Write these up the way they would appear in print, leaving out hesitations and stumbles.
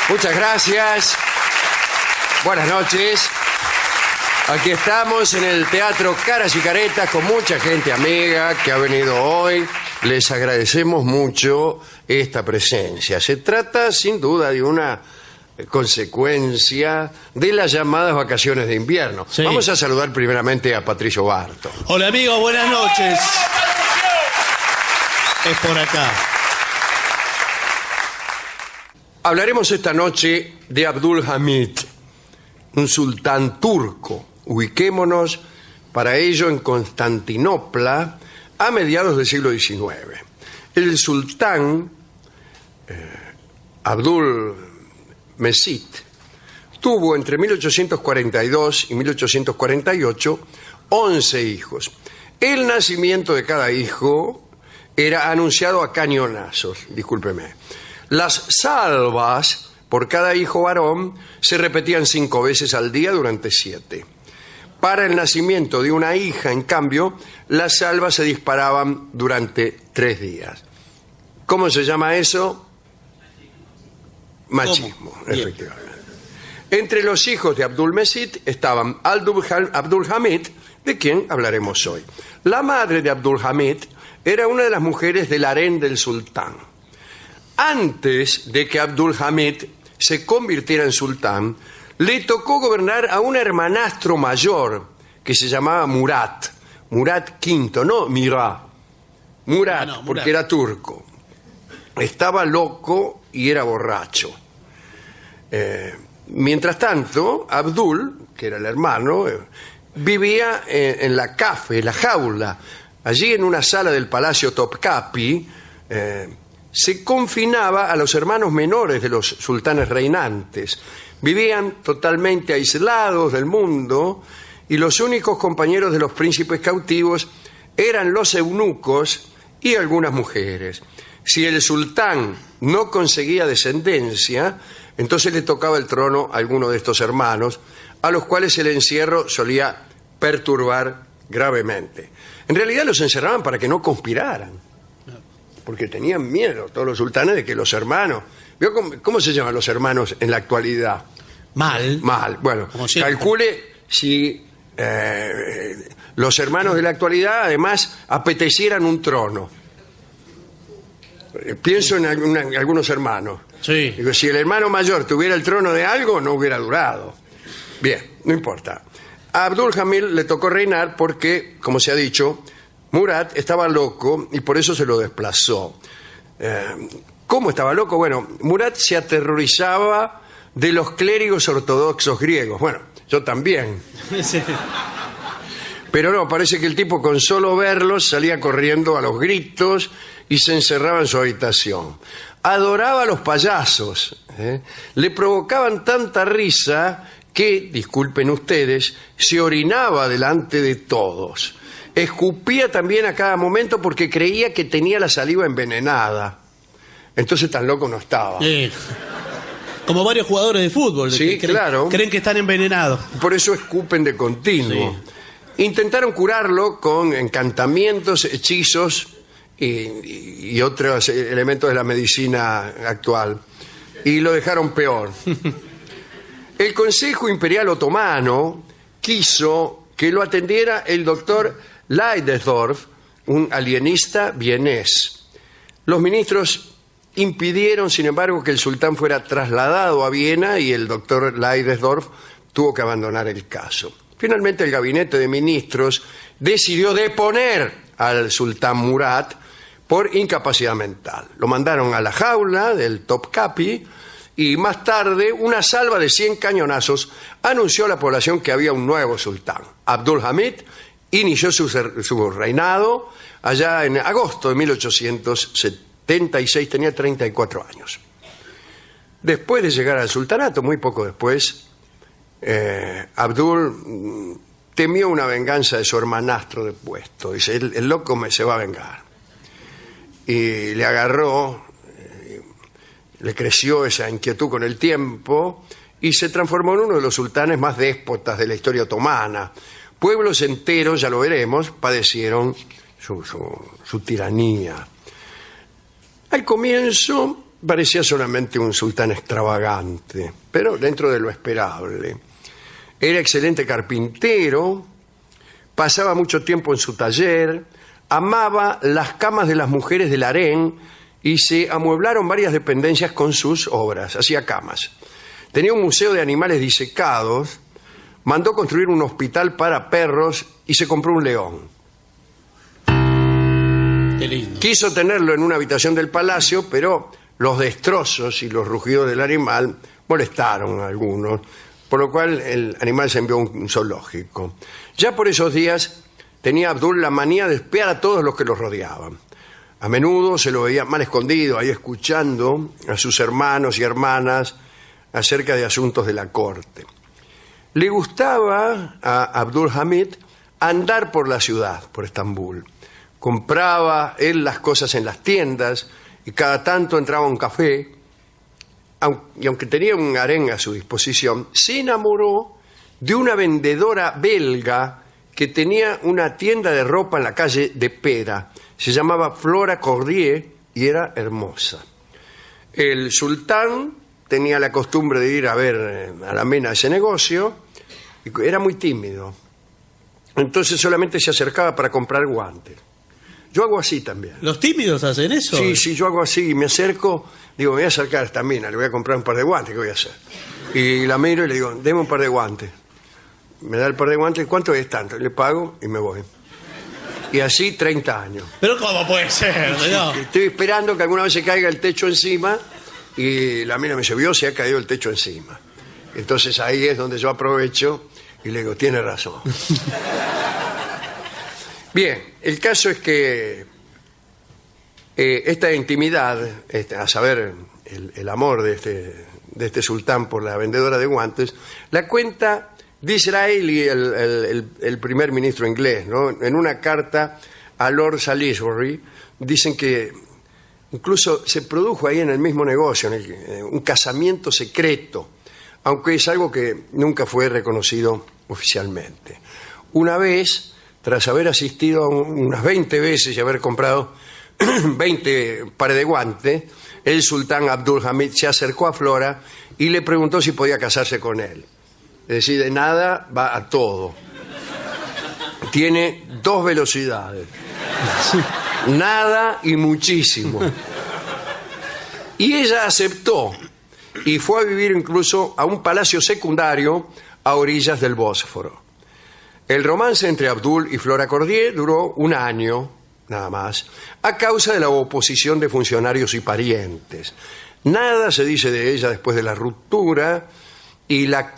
Muchas gracias. Buenas noches. Aquí estamos en el Teatro Caras y Caretas con mucha gente amiga que ha venido hoy. Les agradecemos mucho esta presencia. Se trata sin duda de una consecuencia de las llamadas vacaciones de invierno. Sí. Vamos a saludar primeramente a Patricio Barto. Hola amigos, buenas noches. Es por acá. Hablaremos esta noche de Abdul Hamid, un sultán turco. Ubiquémonos para ello en Constantinopla a mediados del siglo XIX. El sultán Abdul Mecid tuvo entre 1842 y 1848 11 hijos. El nacimiento de cada hijo era anunciado a cañonazos, discúlpeme. Las salvas por cada hijo varón se repetían 5 veces al día durante 7. Para el nacimiento de una hija, en cambio, las salvas se disparaban durante 3 días. ¿Cómo se llama eso? Machismo, efectivamente. Entre los hijos de Abdul Mecid estaban Abdul Hamid, de quien hablaremos hoy. La madre de Abdul Hamid era una de las mujeres del harén del sultán. Antes de que Abdul Hamid se convirtiera en sultán, le tocó gobernar a un hermanastro mayor que se llamaba Murat. Murat V, no Mirá. Murat, No, porque Murat. era turco. Estaba loco y era borracho. Mientras tanto, Abdul, que era el hermano, vivía en la cafe, la jaula. Allí en una sala del Palacio Topkapi se confinaba a los hermanos menores de los sultanes reinantes. Vivían totalmente aislados del mundo y los únicos compañeros de los príncipes cautivos eran los eunucos y algunas mujeres. Si el sultán no conseguía descendencia, entonces le tocaba el trono a alguno de estos hermanos, a los cuales el encierro solía perturbar gravemente. En realidad los encerraban para que no conspiraran, porque tenían miedo todos los sultanes de que los hermanos... ¿Vio cómo se llaman los hermanos en la actualidad? Mal. Mal. Bueno, Como siempre. calcule si los hermanos de la actualidad además apetecieran un trono. Pienso en algunos hermanos. Sí. Digo, si el hermano mayor tuviera el trono de algo, no hubiera durado. Bien, no importa. A Abdul Hamid le tocó reinar porque, como se ha dicho, Murat estaba loco y por eso se lo desplazó. ¿Cómo estaba loco? Bueno, Murat se aterrorizaba de los clérigos ortodoxos griegos. Bueno, yo también. Sí. Pero no, parece que el tipo con solo verlos salía corriendo a los gritos y se encerraba en su habitación. Adoraba a los payasos. Le provocaban tanta risa que, disculpen ustedes, se orinaba delante de todos. Escupía también a cada momento porque creía que tenía la saliva envenenada. Entonces tan loco no estaba. Sí. Como varios jugadores de fútbol. Sí, que claro. Creen que están envenenados. Por eso escupen de continuo. Intentaron curarlo con encantamientos, hechizos y otros elementos de la medicina actual. Y lo dejaron peor. El Consejo Imperial Otomano quiso que lo atendiera el doctor Leidesdorf, un alienista vienés. Los ministros impidieron, sin embargo, que el sultán fuera trasladado a Viena y el doctor Leidesdorf tuvo que abandonar el caso. Finalmente, el gabinete de ministros decidió deponer al sultán Murat por incapacidad mental. Lo mandaron a la jaula del Topkapi y más tarde una salva de 100 cañonazos anunció a la población que había un nuevo sultán. Abdul Hamid inició su reinado allá en agosto de 1876, tenía 34 años. Después de llegar al sultanato, muy poco después, Abdul temió una venganza de su hermanastro de puesto. Dice, el loco se va a vengar. Y le agarró, le creció esa inquietud con el tiempo y se transformó en uno de los sultanes más déspotas de la historia otomana. Pueblos enteros, ya lo veremos, padecieron su tiranía. Al comienzo parecía solamente un sultán extravagante, pero dentro de lo esperable. Era excelente carpintero, pasaba mucho tiempo en su taller, amaba las camas de las mujeres del harén y se amueblaron varias dependencias con sus obras, hacía camas. Tenía un museo de animales disecados, mandó construir un hospital para perros y se compró un león. Qué lindo. Quiso tenerlo en una habitación del palacio, pero los destrozos y los rugidos del animal molestaron a algunos, por lo cual el animal se envió a un zoológico. Ya por esos días tenía Abdul la manía de espiar a todos los que los rodeaban. A menudo se lo veía mal escondido, ahí escuchando a sus hermanos y hermanas acerca de asuntos de la corte. Le gustaba a Abdul Hamid andar por la ciudad, por Estambul. Compraba él las cosas en las tiendas y cada tanto entraba a un café. Y aunque tenía un harén a su disposición, se enamoró de una vendedora belga que tenía una tienda de ropa en la calle de Pera. Se llamaba Flora Cordier y era hermosa. El sultán tenía la costumbre de ir a ver a la mena ese negocio y era muy tímido. Entonces solamente se acercaba para comprar guantes. Yo hago así también. ¿Los tímidos hacen eso? Sí, yo hago así, me acerco, digo, me voy a acercar a esta mina, le voy a comprar un par de guantes, ¿qué voy a hacer? Y la miro y le digo, deme un par de guantes. Me da el par de guantes, ¿cuánto es tanto? Le pago y me voy. Y así 30 años. ¿Pero cómo puede ser? No. Estoy esperando que alguna vez se caiga el techo encima y la mina me dice, vio, se ha caído el techo encima. Entonces ahí es donde yo aprovecho y le digo, tiene razón. Bien, el caso es que esta intimidad, a saber, el amor de este sultán por la vendedora de guantes, la cuenta Disraeli, el primer ministro inglés, ¿no? En una carta a Lord Salisbury, dicen que incluso se produjo ahí en el mismo negocio, un casamiento secreto, aunque es algo que nunca fue reconocido oficialmente. Una vez, tras haber asistido unas 20 veces y haber comprado 20 pares de guantes, el sultán Abdul Hamid se acercó a Flora y le preguntó si podía casarse con él. Es decir, de nada va a todo. Tiene 2 velocidades. Nada y muchísimo. Y ella aceptó y fue a vivir incluso a un palacio secundario a orillas del Bósforo. El romance entre Abdul y Flora Cordier duró 1 año, nada más, a causa de la oposición de funcionarios y parientes. Nada se dice de ella después de la ruptura y la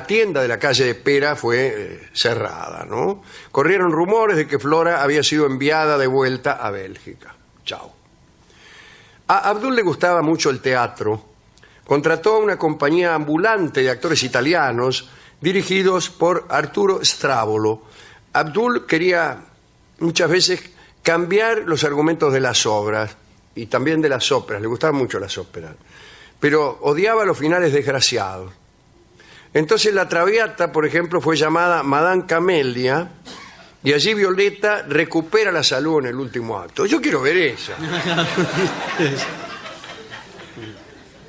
tienda de la calle de Pera fue cerrada, ¿no? Corrieron rumores de que Flora había sido enviada de vuelta a Bélgica. Chao. A Abdul le gustaba mucho el teatro. Contrató a una compañía ambulante de actores italianos dirigidos por Arturo Stravolo. Abdul quería muchas veces cambiar los argumentos de las obras y también de las óperas, le gustaban mucho las óperas, pero odiaba los finales desgraciados. Entonces la Traviata, por ejemplo, fue llamada Madame Camelia y allí Violeta recupera la salud en el último acto. Yo quiero ver esa.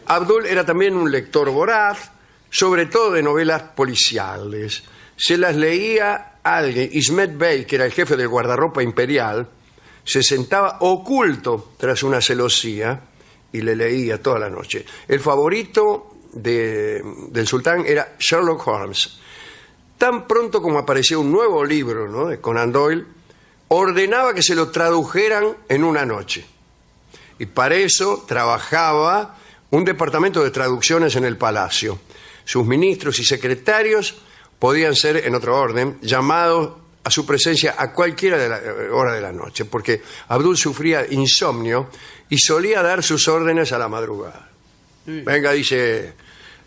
Abdul era también un lector voraz, sobre todo de novelas policiales. Se las leía alguien, Ismet Bey, que era el jefe del guardarropa imperial, se sentaba oculto tras una celosía y le leía toda la noche. El favorito del sultán era Sherlock Holmes. Tan pronto como aparecía un nuevo libro, ¿no?, de Conan Doyle, ordenaba que se lo tradujeran en una noche. Y para eso trabajaba un departamento de traducciones en el palacio. Sus ministros y secretarios podían ser, en otro orden, llamados a su presencia a cualquiera hora de la noche, porque Abdul sufría insomnio y solía dar sus órdenes a la madrugada. Venga, dice,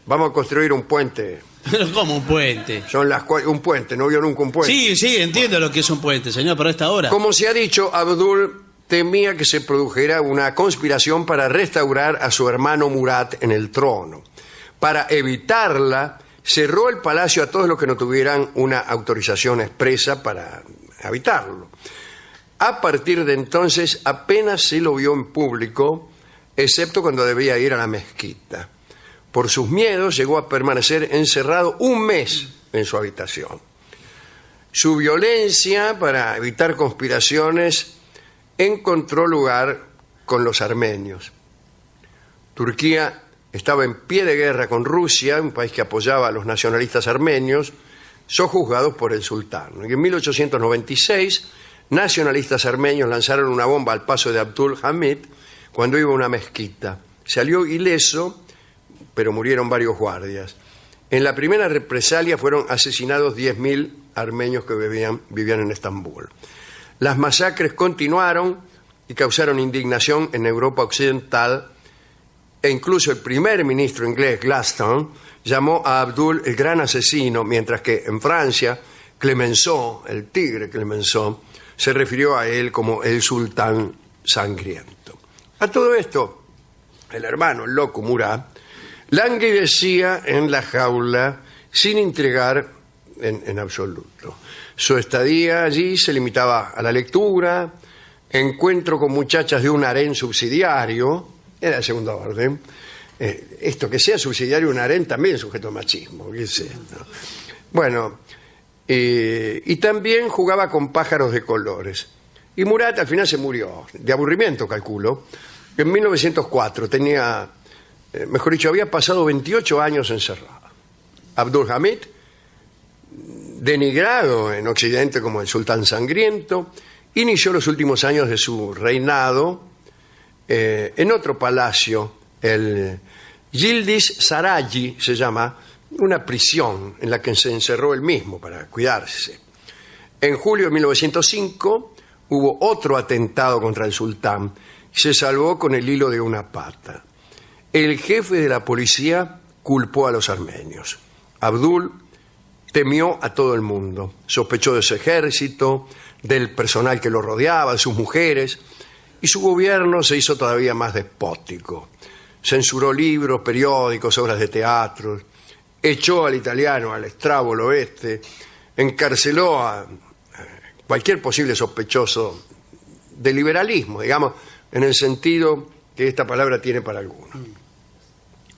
vamos a construir un puente. Pero ¿cómo un puente? Son un puente, ¿no vio nunca un puente? Sí, entiendo lo que es un puente, señor, pero a esta hora. Como se ha dicho, Abdul temía que se produjera una conspiración para restaurar a su hermano Murat en el trono. Para evitarla, cerró el palacio a todos los que no tuvieran una autorización expresa para habitarlo. A partir de entonces, apenas se lo vio en público, excepto cuando debía ir a la mezquita. Por sus miedos llegó a permanecer encerrado un mes en su habitación. Su violencia para evitar conspiraciones encontró lugar con los armenios. Turquía estaba en pie de guerra con Rusia, un país que apoyaba a los nacionalistas armenios, sojuzgados por el sultán. Y en 1896, nacionalistas armenios lanzaron una bomba al paso de Abdul Hamid cuando iba a una mezquita. Salió ileso, pero murieron varios guardias. En la primera represalia fueron asesinados 10.000 armenios que vivían en Estambul. Las masacres continuaron y causaron indignación en Europa Occidental, e incluso el primer ministro inglés, Gladstone, llamó a Abdul el gran asesino, mientras que en Francia, Clemenceau, el tigre Clemenceau, se refirió a él como el sultán sangriento. A todo esto, el hermano, el loco Murat, languidecía en la jaula sin intrigar en absoluto. Su estadía allí se limitaba a la lectura, encuentro con muchachas de un harén subsidiario, era de segunda orden. Esto que sea subsidiario un harén también es sujeto a machismo. ¿Qué es esto? Bueno, y también jugaba con pájaros de colores. Y Murat al final se murió, de aburrimiento calculo. En 1904 tenía, mejor dicho, había pasado 28 años encerrado. Abdul Hamid, denigrado en Occidente como el sultán sangriento, inició los últimos años de su reinado en otro palacio, el Yildiz Sarayi se llama, una prisión en la que se encerró él mismo para cuidarse. En julio de 1905 hubo otro atentado contra el sultán y se salvó con el hilo de una pata. El jefe de la policía culpó a los armenios. Abdul temió a todo el mundo, sospechó de su ejército, del personal que lo rodeaba, de sus mujeres, y su gobierno se hizo todavía más despótico. Censuró libros, periódicos, obras de teatro, echó al italiano al estrábolo encarceló a cualquier posible sospechoso de liberalismo, digamos, en el sentido que esta palabra tiene para algunos.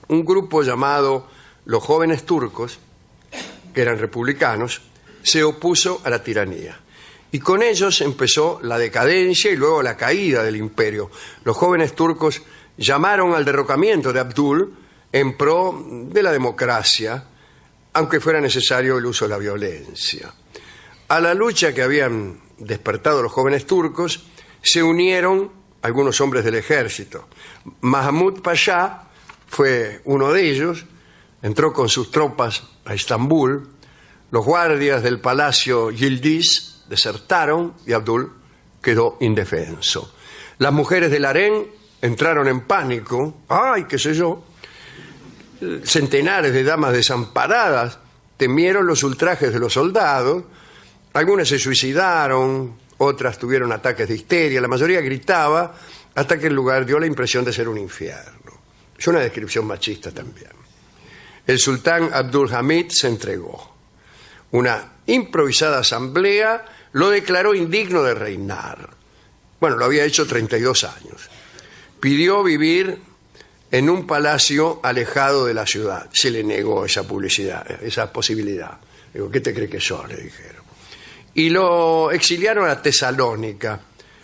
Un grupo llamado los Jóvenes Turcos, que eran republicanos, se opuso a la tiranía. Y con ellos empezó la decadencia y luego la caída del imperio. Los Jóvenes Turcos llamaron al derrocamiento de Abdul en pro de la democracia, aunque fuera necesario el uso de la violencia. A la lucha que habían despertado los Jóvenes Turcos se unieron algunos hombres del ejército. Mahmud Pasha fue uno de ellos, entró con sus tropas a Estambul. Los guardias del palacio Yildiz desertaron y Abdul quedó indefenso. Las mujeres del harén entraron en pánico. ¡Ay, qué sé yo! Centenares de damas desamparadas temieron los ultrajes de los soldados. Algunas se suicidaron, otras tuvieron ataques de histeria. La mayoría gritaba hasta que el lugar dio la impresión de ser un infierno. Es una descripción machista también. El sultán Abdul Hamid se entregó. Una improvisada asamblea lo declaró indigno de reinar. Bueno, lo había hecho 32 años. Pidió vivir en un palacio alejado de la ciudad. Se le negó esa posibilidad. Digo, ¿qué te cree que sos?, le dijeron. Y lo exiliaron a Tesalónica.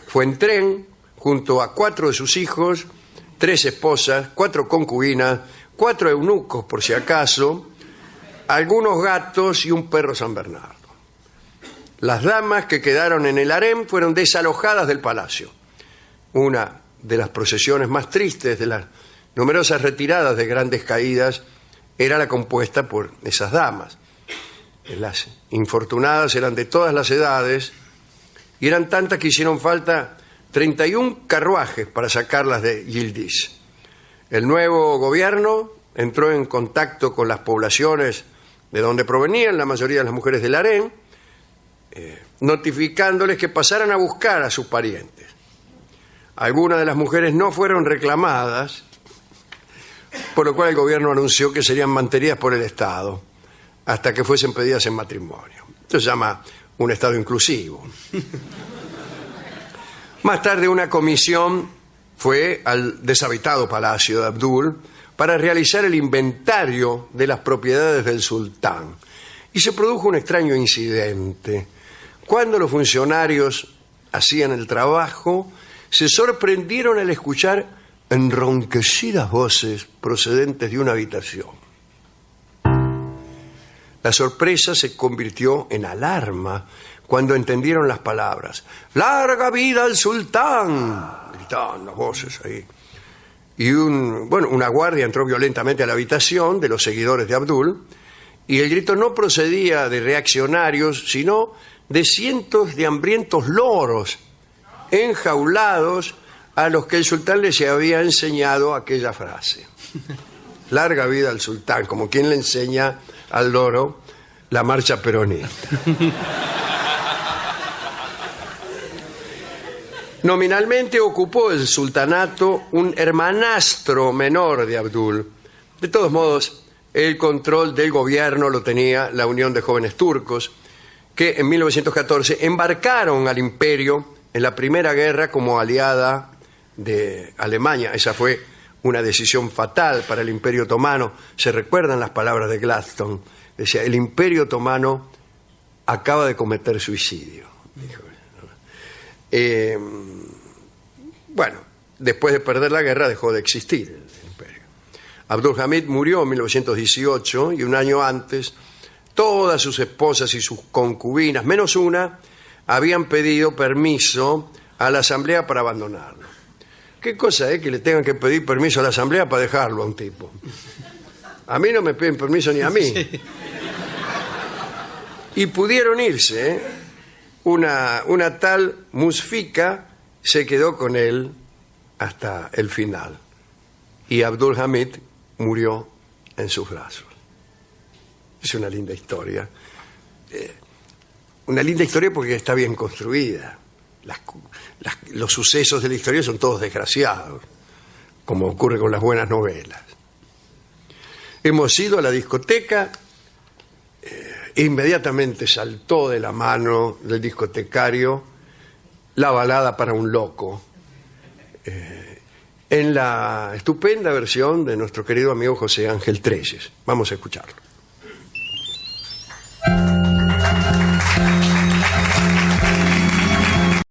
Fue en tren junto a 4 de sus hijos, 3 esposas, 4 concubinas, 4 eunucos por si acaso, algunos gatos y un perro San Bernardo. Las damas que quedaron en el harén fueron desalojadas del palacio. Una de las procesiones más tristes de las numerosas retiradas de grandes caídas era la compuesta por esas damas. Las infortunadas eran de todas las edades y eran tantas que hicieron falta 31 carruajes para sacarlas de Yildiz. El nuevo gobierno entró en contacto con las poblaciones de donde provenían la mayoría de las mujeres del harén, notificándoles que pasaran a buscar a sus parientes. Algunas de las mujeres no fueron reclamadas, por lo cual el gobierno anunció que serían mantenidas por el Estado hasta que fuesen pedidas en matrimonio. Esto se llama un Estado inclusivo. Más tarde una comisión fue al deshabitado palacio de Abdul para realizar el inventario de las propiedades del sultán. Y se produjo un extraño incidente. Cuando los funcionarios hacían el trabajo, se sorprendieron al escuchar enronquecidas voces procedentes de una habitación. La sorpresa se convirtió en alarma cuando entendieron las palabras. ¡Larga vida al sultán! Gritaban las voces ahí. Y una guardia entró violentamente a la habitación de los seguidores de Abdul, y el grito no procedía de reaccionarios, sino de cientos de hambrientos loros enjaulados a los que el sultán les había enseñado aquella frase. Larga vida al sultán, como quien le enseña al loro la marcha peronista. Nominalmente ocupó el sultanato un hermanastro menor de Abdul. De todos modos, el control del gobierno lo tenía la Unión de Jóvenes Turcos, que en 1914 embarcaron al imperio en la Primera Guerra como aliada de Alemania. Esa fue una decisión fatal para el Imperio Otomano. ¿Se recuerdan las palabras de Gladstone? Decía, el Imperio Otomano acaba de cometer suicidio. Bueno, después de perder la guerra dejó de existir el imperio. Abdul Hamid murió en 1918 y un año antes todas sus esposas y sus concubinas, menos una, habían pedido permiso a la asamblea para abandonarlo. ¿Qué cosa es que le tengan que pedir permiso a la asamblea para dejarlo a un tipo? A mí no me piden permiso ni a mí. Sí. Y pudieron irse, ¿eh? Una tal Musfika se quedó con él hasta el final. Y Abdul Hamid murió en sus brazos. Es una linda historia. Una linda historia porque está bien construida. Los sucesos de la historia son todos desgraciados, como ocurre con las buenas novelas. Hemos ido a la discoteca. Inmediatamente saltó de la mano del discotecario la balada para un loco, en la estupenda versión de nuestro querido amigo José Ángel Trelles. Vamos a escucharlo.